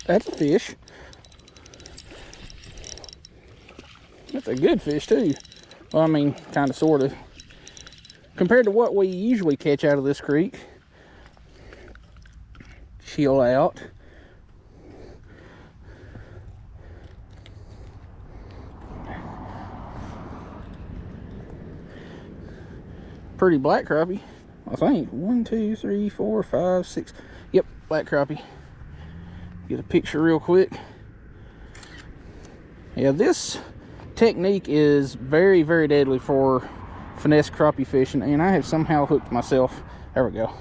That's a fish. That's a good fish too. Well, I mean, kind of, sort of. Compared to what we usually catch out of this creek. Chill out. Pretty black crappie, I think. 1, 2, 3, 4, 5, 6. Yep, black crappie. Get a picture real quick. Yeah, this technique is very, very deadly for finesse crappie fishing, and I have somehow hooked myself. There we go.